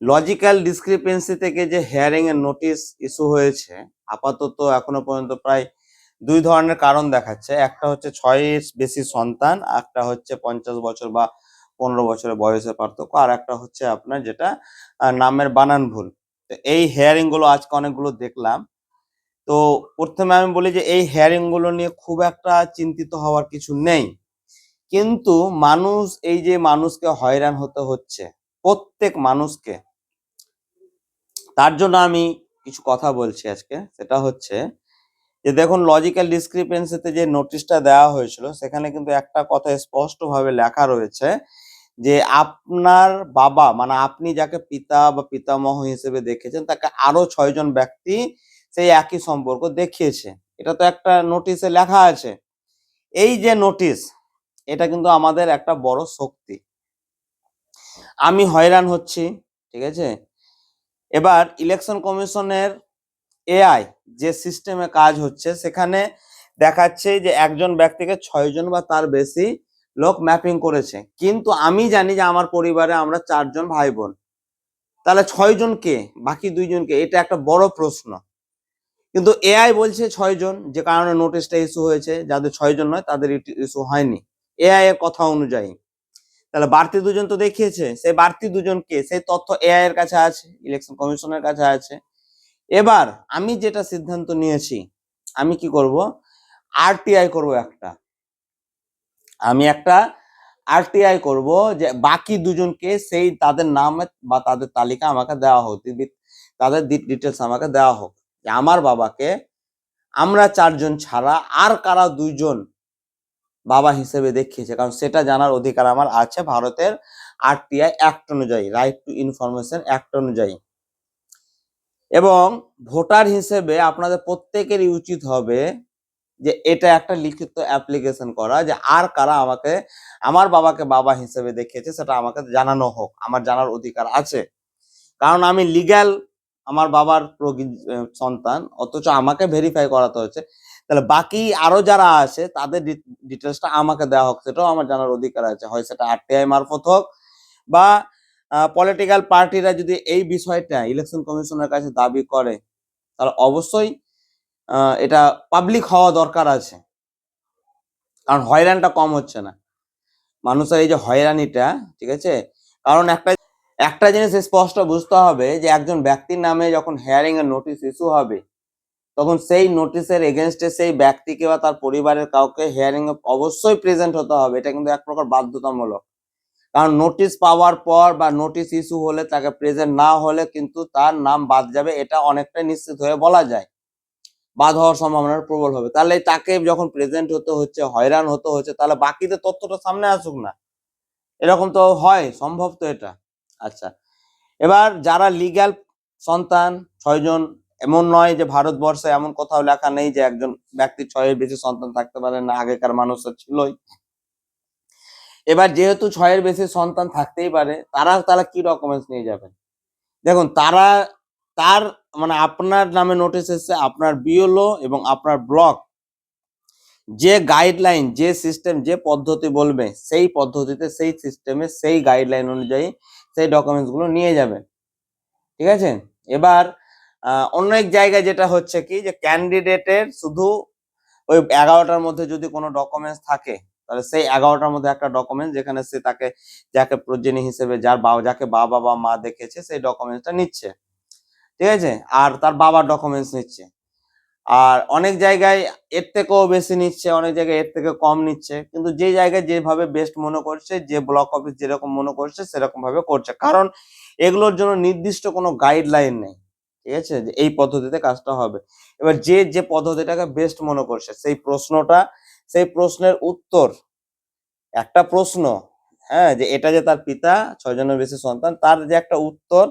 Logical discrepancy থেকে যে hearing এর নোটিশ ইস্যু হয়েছে, আপাতত এখনো পর্যন্ত প্রায় দুই ধরনের কারণ দেখাচ্ছে। একটা হচ্ছে 6 বেশি সন্তান, একটা হচ্ছে 50 বছর বা 15 বছরের বয়সের পার্থক্য, আর একটা হচ্ছে আপনার যেটা নামের বানান ভুল। তো এই হিয়ারিং গুলো আজকে অনেকগুলো দেখলাম। তো প্রথমে আমি বলি যে এই হিয়ারিং গুলো নিয়ে খুব একটা চিন্তিত হওয়ার কিছু নেই, কিন্তু মানুষ এই যে মানুষকে হয়রান হতে হচ্ছে, প্রত্যেক মানুষকে, তার জন্য আমি কিছু কথা বলছি আজকে। সেটা হচ্ছে যে দেখুন, লজিক্যাল ডিসক্রিপেন্সিতে যে নোটিশটা দেওয়া হয়েছিল সেখানে কিন্তু একটা কথা স্পষ্টভাবে লেখা রয়েছে যে আপনার বাবা, মানে আপনি যাকে পিতা বা পিতামহ হিসেবে দেখেছেন, তাকে আরো 6 জন ব্যক্তি সেই একই সম্পর্ক দেখিয়েছে। এটা তো একটা নোটিশে লেখা আছে। এই যে নোটিশ, এটা কিন্তু আমাদের একটা বড় শক্তি। আমি হয়রান হচ্ছি, ঠিক আছে। এবার ইলেকশন কমিশনের এআই যে সিস্টেমে কাজ হচ্ছে, সেখানে দেখাচ্ছে যে একজন ব্যক্তিকে 6 জন বা তার বেশি লোক ম্যাপিং করেছে, কিন্তু আমি জানি যে আমার পরিবারে আমরা 4 জন ভাই বোন। তাহলে 6 জন কে, বাকি 2 জনকে? এটা একটা বড় প্রশ্ন। কিন্তু এআই বলছে 6 জন, যে কারণে নোটিশটা ইস্যু হয়েছে। যাদের 6 জন নয় তাদের ইস্যু হয়নি এআই এর কথা অনুযায়ী। তাহলে বাড়তি 2 জন তো দেখিয়েছে, সেই বাড়তি 2 জন কে? সেই তথ্য এআই এর কাছে আছে, ইলেকশন কমিশনের কাছে আছে। এবার আমি যেটা সিদ্ধান্ত নিয়েছি, আমি কি করব, আরটিআই করব। আমি একটা আরটিআই করব, যে বাকি 2 জনকে সেই তাদের নাম বা তাদের তালিকা আমাকে দেওয়া হোক, তাদের ডিটেলস আমাকে দেওয়া হোক, যে আমার বাবাকে আমরা 4 জন ছাড়া আর কারা 2 জন বাবা হিসেবে দেখিয়েছে। কারণ সেটা জানার অধিকার আমার আছে ভারতের আরটিআই অ্যাক্ট অনুযায়ী, রাইট টু ইনফরমেশন অ্যাক্ট অনুযায়ী। এবং ভোটার হিসেবে আপনাদের প্রত্যেকেরই উচিত হবে যে এটা একটা লিখিত অ্যাপ্লিকেশন করা, যে আর কারা আমাকে, আমার বাবাকে বাবা হিসেবে দেখিয়েছে, সেটা আমাকে জানানো হোক। আমার জানার অধিকার আছে, কারণ আমি লিগ্যাল আমার বাবার সন্তান, অথচ আমাকে ভেরিফাই করাতে হচ্ছে। তাহলে বাকি আরো যারা আছে তাদের ডিটেলসটা আমাকে দেওয়া হোক, সেটাও আমার জানার অধিকার আছে। হয় সেটা আরটিআই মারফত হোক, বা পলিটিক্যাল পার্টিরা যদি এই বিষয়টা ইলেকশন কমিশনের কাছে দাবি করে, তাহলে অবশ্যই এটা পাবলিক হওয়া দরকার আছে। কারণ হয়রানটা কম হচ্ছে না মানুষের, এই যে হয়রানিটা, ঠিক আছে। কারণ একটা জিনিস স্পষ্ট বুঝতে হবে, যে একজন ব্যক্তির নামে যখন হিয়ারিং এর নোটিশ ইস্যু হবে, তখন সেই নোটিশের এগেনস্টে সেই ব্যক্তিকে বা তার পরিবারের কাউকে হিয়ারিং এ অবশ্যই প্রেজেন্ট হতে হবে। এটা কিন্তু এক প্রকার বাধ্যতামূলক। কারণ নোটিশ পাওয়ার পর বা নোটিশ ইস্যু হলে তাকে প্রেজেন্ট না হলে কিন্তু তার নাম বাদ যাবে, এটা অনেকটাই নিশ্চিত হয়ে বলা যায়। বাদ হওয়ার সম্ভাবনা প্রবল হবে। তাহলে তাকে যখন প্রেজেন্ট হতে হচ্ছে, হয়রান হতে হচ্ছে, তাহলে বাকিদের তথ্যটা সামনে আসুক না। এরকম তো হয়, সম্ভব তো এটা। আচ্ছা, এবার যারা লিগ্যাল সন্তান 6 জন, এমন নয় যে ভারতবর্ষে এমন কোথাও লেখা নেই যে একজন ব্যক্তির 6-এর বেশি সন্তান থাকতে পারে না, আগেকার মানুষের ছিলই। এবার যেহেতু 6-এর বেশি সন্তান থাকতেই পারে, তারা কি ডকুমেন্টস নিয়ে যাবেন? দেখুন, তার মানে আপনার নামে নোটিশ এসেছে, আপনার বিএলও এবং আপনার ব্লক যে গাইডলাইন, যে সিস্টেম, যে পদ্ধতি বলবে, সেই পদ্ধতিতে, সেই সিস্টেমে, সেই গাইডলাইন অনুযায়ী সেই ডকুমেন্টস গুলো নিয়ে যাবেন, ঠিক আছে। এবার অনেক জায়গায় যেটা হচ্ছে কি, যে ক্যান্ডিডেটের শুধু ওই 11টার মধ্যে যদি কোনো ডকুমেন্টস থাকে, তাহলে সেই 11টার মধ্যে একটা ডকুমেন্ট, যেখানে সে তাকে যাকে প্রজেনী হিসেবে যাকে বাবা বা মা দেখেছে, সেই ডকুমেন্টসটা নিচ্ছে, ঠিক আছে। আর তার বাবার ডকুমেন্টস নিচ্ছে। আর অনেক জায়গায় এর থেকেও বেশি নিচ্ছে, অনেক জায়গায় এর থেকে কম নিচ্ছে। কিন্তু যে জায়গায় যেভাবে বেস্ট মনে করছে, যে ব্লক অফিস যেরকম মনে করছে, সেরকম ভাবে করছে। কারণ এগুলোর জন্য নির্দিষ্ট কোনো গাইডলাইন নেই, ঠিক আছে, যে এই পদ্ধতিতে কাজটা হবে। এবার যে পদ্ধতিটাকে বেস্ট মনে করছে, সেই প্রশ্নের উত্তর, একটা প্রশ্ন, হ্যাঁ, যে এটা যে তার পিতা 6 জনের বেশি সন্তান, তার যে একটা উত্তর,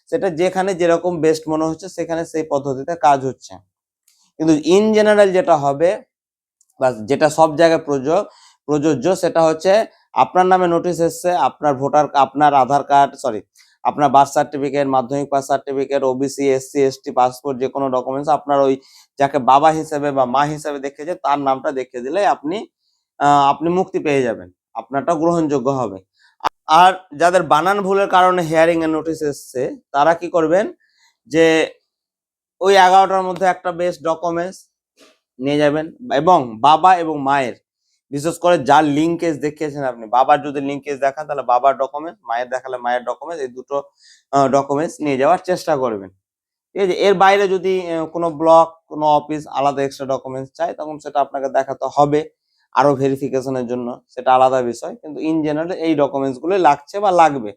সেটা যেখানে যেরকম বেস্ট মনে হচ্ছে সেখানে সেই পদ্ধতিতে কাজ হচ্ছে। কিন্তু ইন জেনারেল যেটা হবে, বা যেটা সব জায়গায় প্রযোজ্য, সেটা হচ্ছে আপনার নামে নোটিশ এসছে, আপনার আধার কার্ড, আপনার বার্থ সার্টিফিকেট, মাধ্যমিক pass certificate, OBC, SC, ST, passport, যে কোনো ডকুমেন্টস আপনার ওই যাকে বাবা হিসেবে বা মা হিসেবে দেখেছে তার নামটা দেখিয়ে দিলে আপনি মুক্তি পেয়ে যাবেন, আপনারটা গ্রহণযোগ্য হবে। আর যাদের বানান ভুলের কারণে হিয়ারিং এর নোটিশ এসছে তারা কি করবেন যে ওই 11টার মধ্যে একটা বেস্ট ডকুমেন্টস নিয়ে যাবেন, এবং বাবা এবং মায়ের, বিশেষ করে যার লিঙ্কেজ দেখিয়েছেন আপনি, বাবার যদি লিঙ্কেজ দেখান তাহলে বাবার ডকুমেন্টস, মায়ের দেখালে মায়ের ডকুমেন্টস, এই দুটো ডকুমেন্টস নিয়ে যাওয়ার চেষ্টা করবেন। ঠিক আছে, এর বাইরে যদি কোনো ব্লক, কোনো অফিস আলাদা এক্সট্রা ডকুমেন্টস চায় তখন সেটা আপনাকে দেখাতে হবে আরো ভেরিফিকেশনের জন্য, সেটা আলাদা বিষয়, কিন্তু ইন জেনারেল এই ডকুমেন্টস গুলো লাগছে বা লাগবে।